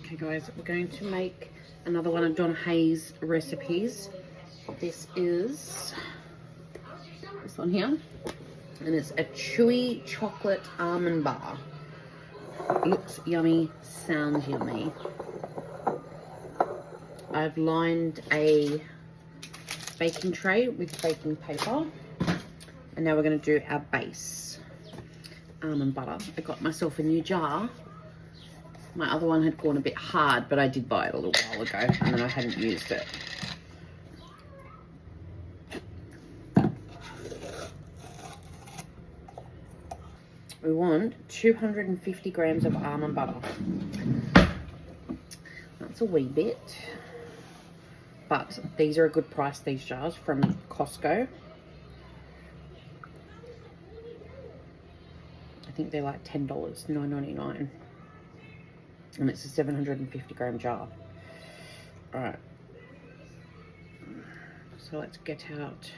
Okay guys, we're going to make another one of Don Hayes' recipes. This is this one here, and it's a chewy chocolate almond bar. Looks yummy, sounds yummy. I've lined a baking tray with baking paper, and now we're going to do our base almond butter. I got myself a new jar. My other one had gone a bit hard, but I did buy it a little while ago, and then I hadn't used it. We want 250 grams of almond butter. That's a wee bit, but these are a good price, these jars from Costco. I think they're like $10, $9.99. And it's a 750 gram jar. All right. So let's get out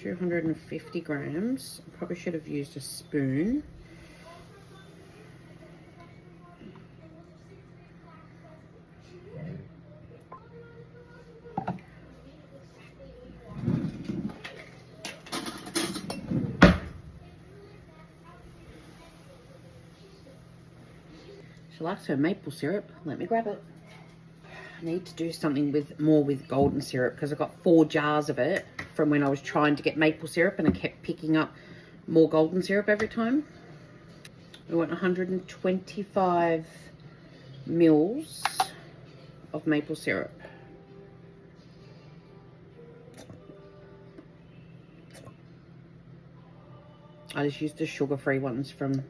250 grams. I probably should have used a spoon. She likes her maple syrup. Let me grab it. I need to do something more with golden syrup, because I got 4 jars of it from when I was trying to get maple syrup, and I kept picking up more golden syrup every time. We want 125 mils of maple syrup. I just used the sugar-free ones from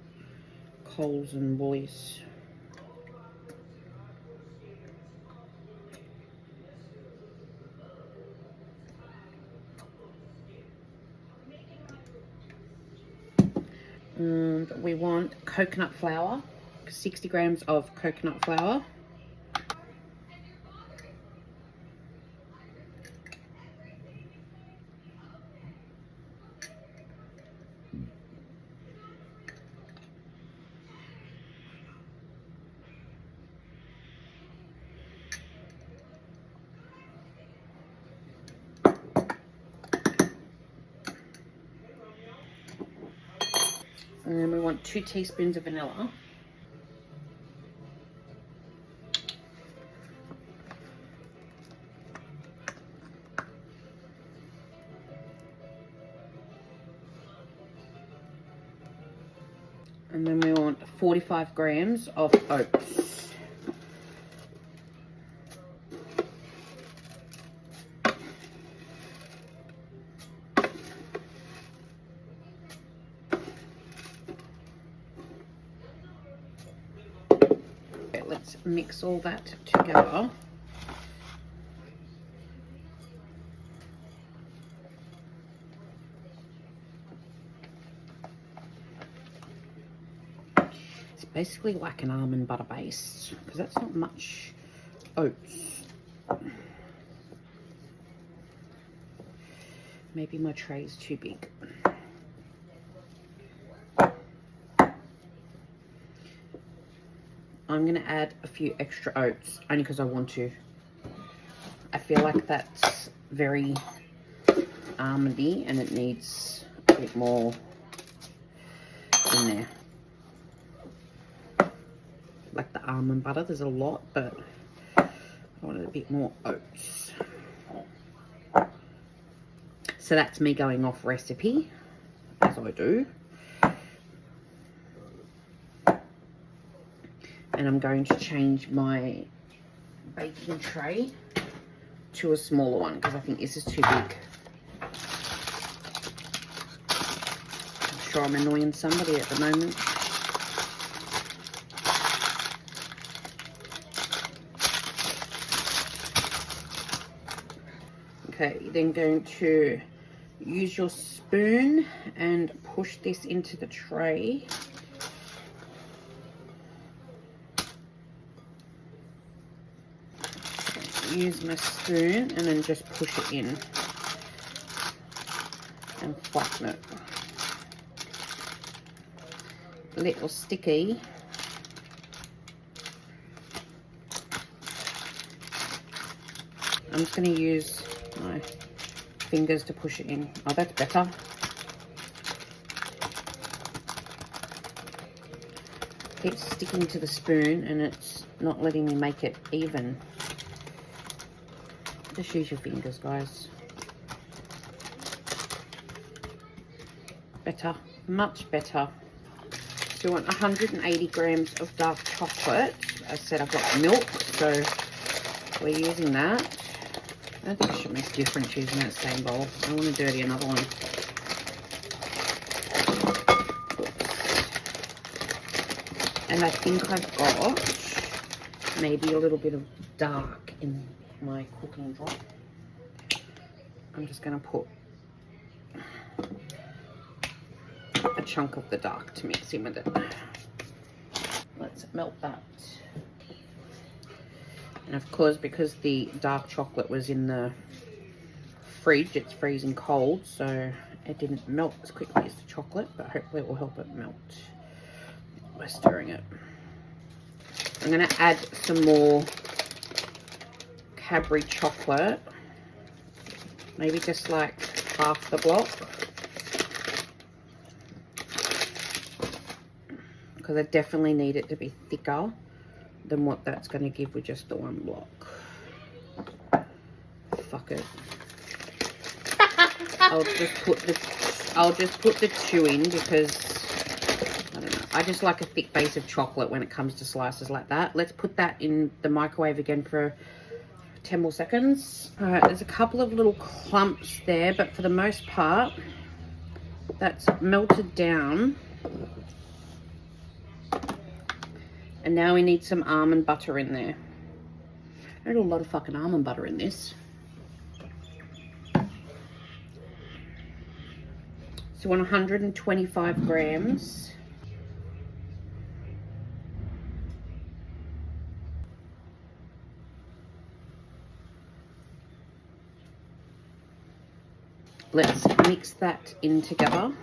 Coles and Woolies. And we want coconut flour, 60 grams of coconut flour. And then we want 2 teaspoons of vanilla. And then we want 45 grams of oats. Okay, let's mix all that together. Basically like an almond butter base, because that's not much oats. Maybe my tray is too big. I'm going to add a few extra oats, only because I want to. I feel like that's very almondy, and it needs a bit more in there. Like the almond butter, there's a lot, but I wanted a bit more oats. So that's me going off recipe, as I do. And I'm going to change my baking tray to a smaller one, because I think this is too big. I'm sure I'm annoying somebody at the moment. Okay, you're then going to use your spoon and push this into the tray. Use my spoon and then just push it in and flatten it. A little sticky, I'm just going to use my fingers to push it in. Oh, that's better. It's sticking to the spoon and it's not letting me make it even. Just use your fingers, guys. Better, much better. So we want 180 grams of dark chocolate. As I said, I've got milk, so we're using that. I don't think it should make a difference using that same bowl. I don't want to dirty another one. And I think I've got maybe a little bit of dark in my cooking pot. I'm just going to put a chunk of the dark to mix in with it. Let's melt that. And of course, because the dark chocolate was in the fridge, it's freezing cold, so it didn't melt as quickly as the chocolate, but hopefully it will help it melt by stirring it. I'm going to add some more Cadbury chocolate, maybe just like half the block, because I definitely need it to be thicker than what that's going to give with just the one block. Fuck it. I'll just put the two in because I don't know. I just like a thick base of chocolate when it comes to slices like that. Let's put that in the microwave again for 10 more seconds. All right, there's a couple of little clumps there, but for the most part, that's melted down. And now we need some almond butter in there. I need a lot of fucking almond butter in this. So 125 grams. Let's mix that in together.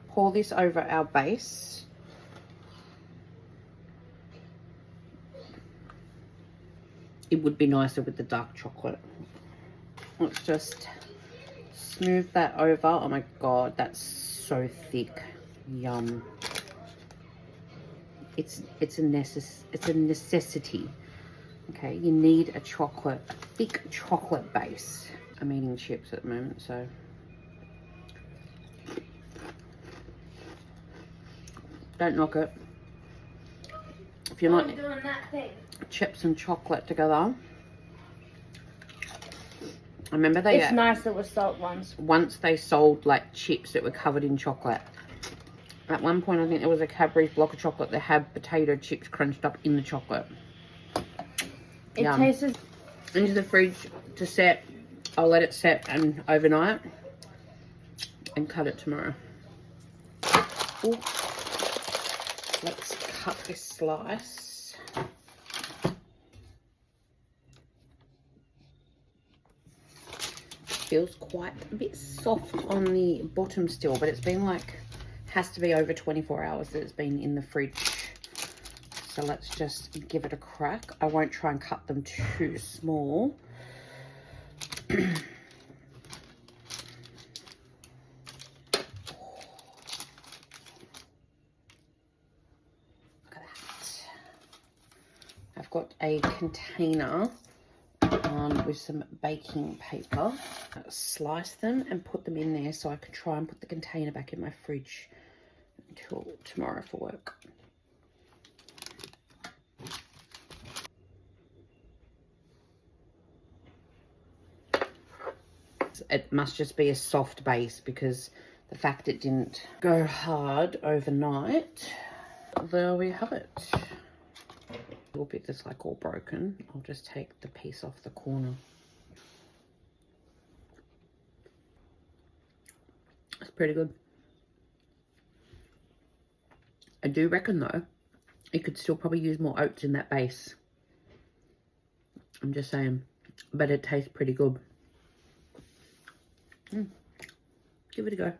Pour this over our base. It would be nicer with the dark chocolate. Let's just smooth that over. Oh my god, that's so thick. Yum. It's a necessity. Okay, you need a thick chocolate base. I'm eating chips at the moment, so don't knock it. If you're not doing that thing. Chips and chocolate together. I remember it's nicer with salt ones. Once they sold like chips that were covered in chocolate. At one point, I think there was a Cadbury's block of chocolate that had potato chips crunched up in the chocolate. It tastes into the fridge to set. I'll let it set and overnight and cut it tomorrow. Ooh. Let's cut this slice. Feels quite a bit soft on the bottom still, but it's been like, has to be over 24 hours that it's been in the fridge. So let's just give it a crack. I won't try and cut them too small. Look at that. I've got a container with some baking paper. Slice them and put them in there so I can try and put the container back in my fridge until tomorrow for work. It must just be a soft base because the fact it didn't go hard overnight. There we have it. A little bit that's like all broken. I'll just take the piece off the corner. It's pretty good. I do reckon though, you could still probably use more oats in that base. I'm just saying, but it tastes pretty good. Give it a go.